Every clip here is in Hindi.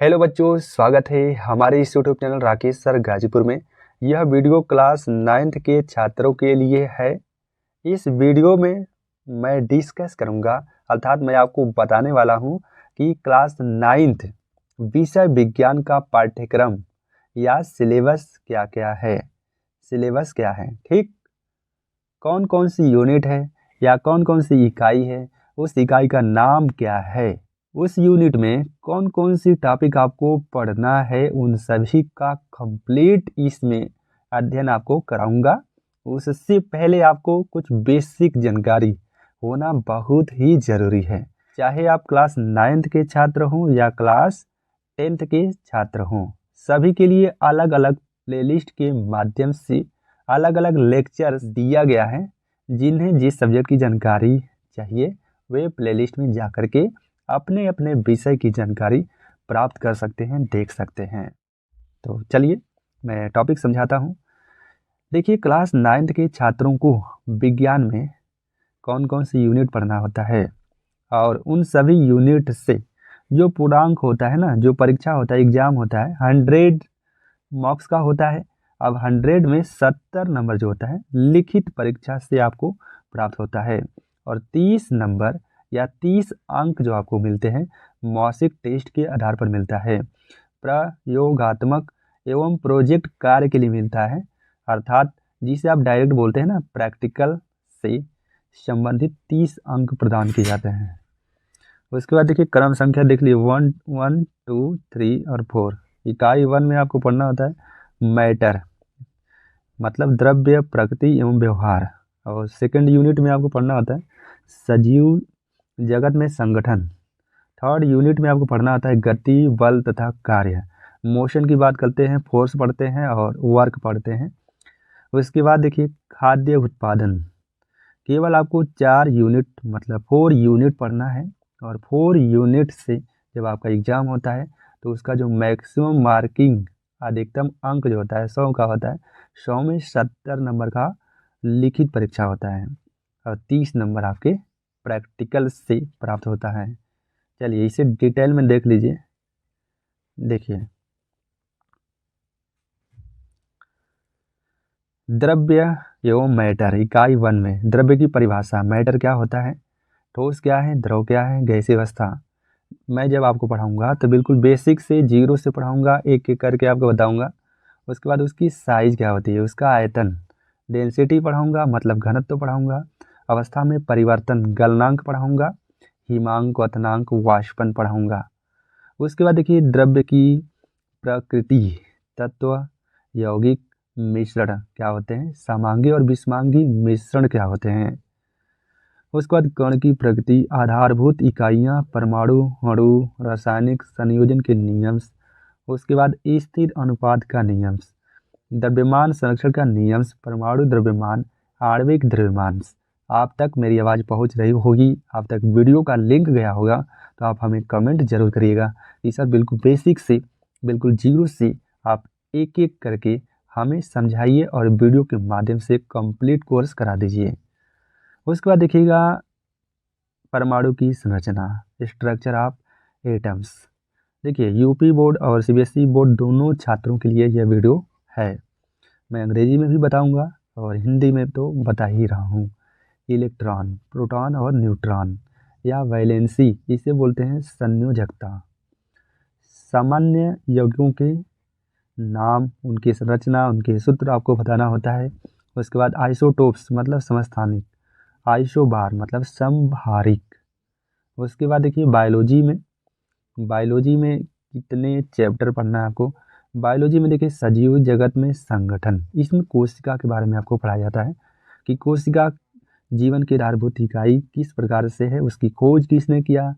हेलो बच्चों, स्वागत है हमारे इस YouTube channel Rakesh sir Ghazipur में। यह वीडियो क्लास 9th के छात्रों के लिए है। इस वीडियो में मैं डिस्कस करूंगा, अर्थात मैं आपको बताने वाला हूं कि क्लास 9th विषय विज्ञान का पाठ्यक्रम या सिलेबस क्या क्या है। सिलेबस क्या है, ठीक, कौन कौन सी यूनिट है या कौन कौन सी इकाई है, उस इकाई का नाम क्या है, उस यूनिट में कौन कौन सी टॉपिक आपको पढ़ना है, उन सभी का कंप्लीट इसमें अध्ययन आपको कराऊंगा। उससे पहले आपको कुछ बेसिक जानकारी होना बहुत ही ज़रूरी है। चाहे आप क्लास 9th के छात्र हों या क्लास 10th के छात्र हों, सभी के लिए अलग अलग प्लेलिस्ट के माध्यम से अलग अलग लेक्चर दिया गया है। जिन्हें जिस सब्जेक्ट की जानकारी चाहिए वे प्लेलिस्ट में जा कर के अपने अपने विषय की जानकारी प्राप्त कर सकते हैं, देख सकते हैं। तो चलिए मैं टॉपिक समझाता हूँ। देखिए, क्लास 9th के छात्रों को विज्ञान में कौन कौन सी यूनिट पढ़ना होता है और उन सभी यूनिट से जो पूर्णांक होता है ना, जो परीक्षा होता है, एग्जाम होता है, 100 मार्क्स का होता है। अब 100 में 70 नंबर जो होता है लिखित परीक्षा से आपको प्राप्त होता है और 30 नंबर या 30 अंक जो आपको मिलते हैं मौखिक टेस्ट के आधार पर मिलता है। प्रयोगात्मक एवं प्रोजेक्ट कार्य के लिए मिलता है, अर्थात जिसे आप डायरेक्ट बोलते हैं ना, प्रैक्टिकल से संबंधित 30 अंक प्रदान किए जाते हैं। उसके बाद देखिए क्रम संख्या देख लीजिए, 1 1 2 3 और 4। इकाई 1 में आपको पढ़ना होता है मैटर, मतलब द्रव्य, प्रकृति एवं व्यवहार। और सेकंड यूनिट में आपको पढ़ना होता है सजीव जगत में संगठन। थर्ड यूनिट में आपको पढ़ना होता है गति, बल तथा कार्य। मोशन की बात करते हैं, फोर्स पढ़ते हैं और वर्क पढ़ते हैं। उसके बाद देखिए खाद्य उत्पादन। केवल आपको 4 यूनिट मतलब 4 यूनिट पढ़ना है और 4 यूनिट से जब आपका एग्ज़ाम होता है तो उसका जो मैक्सिमम मार्किंग, अधिकतम अंक जो होता है 100 का होता है। 100 में 70 नंबर का लिखित परीक्षा होता है और 30 नंबर आपके प्रैक्टिकल से प्राप्त होता है। चलिए इसे डिटेल में देख लीजिए। देखिए, द्रव्य एवं मैटर। इकाई 1 में द्रव्य की परिभाषा। मैटर क्या होता है, ठोस क्या है, द्रव क्या है, गैसीय अवस्था। मैं जब आपको पढ़ाऊंगा तो बिल्कुल बेसिक से 0 से पढ़ाऊंगा, एक एक करके आपको बताऊंगा। उसके बाद उसकी साइज क्या होती है, उसका आयतन, डेंसिटी पढ़ाऊंगा, मतलब घनत्व पढ़ाऊंगा, अवस्था में परिवर्तन, गलनांक पढ़ाऊंगा, हिमांक, क्वथनांक, वाष्पन पढ़ाऊंगा। उसके बाद देखिए द्रव्य की प्रकृति, तत्व, यौगिक मिश्रण क्या होते हैं, समांगी और विषमांगी मिश्रण क्या होते हैं। उसके बाद कण की प्रकृति, आधारभूत इकाइयाँ, परमाणु, अणु, रासायनिक संयोजन के नियम। उसके बाद स्थिर अनुपात का नियम, द्रव्यमान संरक्षण का नियम, परमाणु द्रव्यमान, आणविक द्रव्यमान। आप तक मेरी आवाज़ पहुंच रही होगी, आप तक वीडियो का लिंक गया होगा तो आप हमें कमेंट जरूर करिएगा कि सर बिल्कुल बेसिक से, बिल्कुल 0 से आप एक एक करके हमें समझाइए और वीडियो के माध्यम से कंप्लीट कोर्स करा दीजिए। उसके बाद देखिएगा परमाणु की संरचना, स्ट्रक्चर ऑफ एटम्स। देखिए यूपी बोर्ड और सीबीएसई बोर्ड दोनों छात्रों के लिए यह वीडियो है। मैं अंग्रेजी में भी बताऊंगा और हिंदी में तो बता ही रहा हूँ। इलेक्ट्रॉन, प्रोटॉन और न्यूट्रॉन या वैलेंसी, इसे बोलते हैं संयोजकता। सामान्य यौगिकों के नाम, उनकी संरचना, उनके सूत्र आपको बताना होता है। उसके बाद आइसोटोप्स मतलब समस्थानिक, आइसोबार मतलब समभारिक। उसके बाद देखिए बायोलॉजी में कितने चैप्टर पढ़ना है आपको। बायोलॉजी में देखिए सजीव जगत में संगठन, इसमें कोशिका के बारे में आपको पढ़ाया जाता है कि कोशिका जीवन की आधारभूत इकाई किस प्रकार से है, उसकी खोज किसने किया,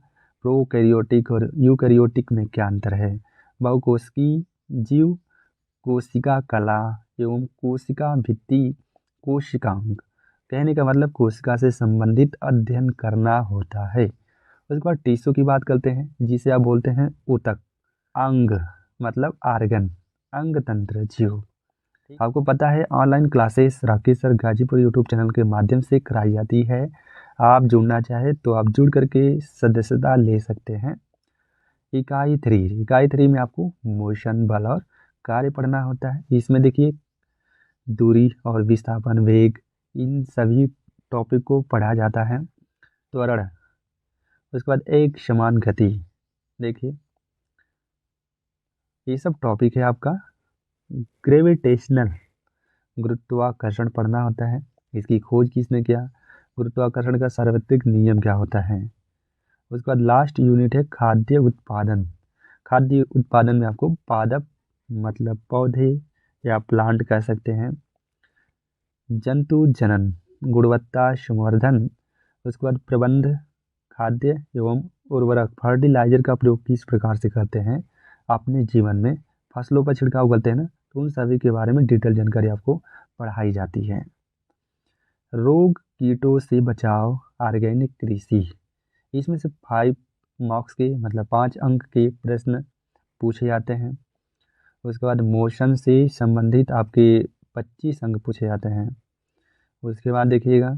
प्रोकैरियोटिक और यूकैरियोटिक में क्या अंतर है, बहुकोशिकीय जीव, कोशिका कला एवं कोशिका भित्ति, कोशिकांग। कहने का मतलब कोशिका से संबंधित अध्ययन करना होता है। उसके बाद टिश्यू की बात करते हैं, जिसे आप बोलते हैं ऊतक। अंग मतलब आर्गन, अंग तंत्र, जीव। आपको पता है online classes Rakesh sir Ghazipur YouTube channel के माध्यम से कराई जाती है। आप जुड़ना चाहे तो आप जुड़ करके सदस्यता ले सकते हैं। इकाई 3 में आपको मोशन, बल और कार्य पढ़ना होता है। इसमें देखिए दूरी और विस्थापन, वेग, इन सभी टॉपिक को पढ़ा जाता है। त्वरण, उसके बाद एक समान गति, देखिए ये सब टॉपिक है आपका। ग्रेविटेशनल, गुरुत्वाकर्षण पढ़ना होता है, इसकी खोज किसने किया, गुरुत्वाकर्षण का सार्वत्रिक नियम क्या होता है। उसके बाद लास्ट यूनिट है खाद्य उत्पादन। खाद्य उत्पादन में आपको पादप मतलब पौधे या प्लांट कह सकते हैं, जंतु जनन, गुणवत्ता संवर्धन, उसके बाद प्रबंध, खाद्य एवं उर्वरक, फर्टिलाइजर का प्रयोग किस प्रकार से करते हैं अपने जीवन में, फसलों पर छिड़काव करते हैं ना, तो उन सभी के बारे में डिटेल जानकारी आपको पढ़ाई जाती है। रोग कीटों से बचाव, ऑर्गेनिक कृषि, इसमें से 5 मार्क्स के मतलब 5 अंक के प्रश्न पूछे जाते हैं। उसके बाद मोशन से संबंधित आपके 25 अंक पूछे जाते हैं। उसके बाद देखिएगा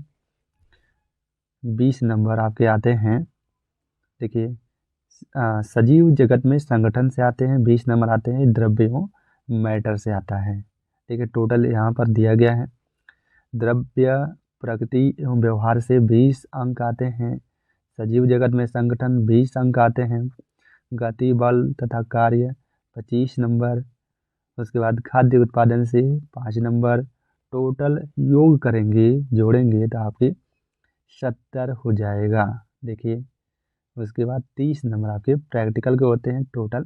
20 नंबर आपके आते हैं, देखिए सजीव जगत में संगठन से आते हैं, 20 नंबर आते हैं द्रव्यों मैटर से आता है। ठीक है, टोटल यहाँ पर दिया गया है। द्रव्य, प्रकृति एवं व्यवहार से 20 अंक आते हैं। सजीव जगत में संगठन 20 अंक आते हैं। गति, बल तथा कार्य 25 नंबर। उसके बाद खाद्य उत्पादन से 5 नंबर। टोटल योग करेंगे, जोड़ेंगे तो आपके 70 हो जाएगा। देखिए उसके बाद 30 नंबर आपके प्रैक्टिकल के होते हैं, टोटल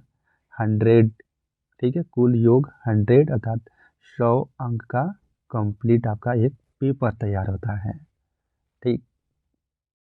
100। ठीक है, कुल योग 100 अर्थात 100 अंक का कंप्लीट आपका एक पेपर तैयार होता है।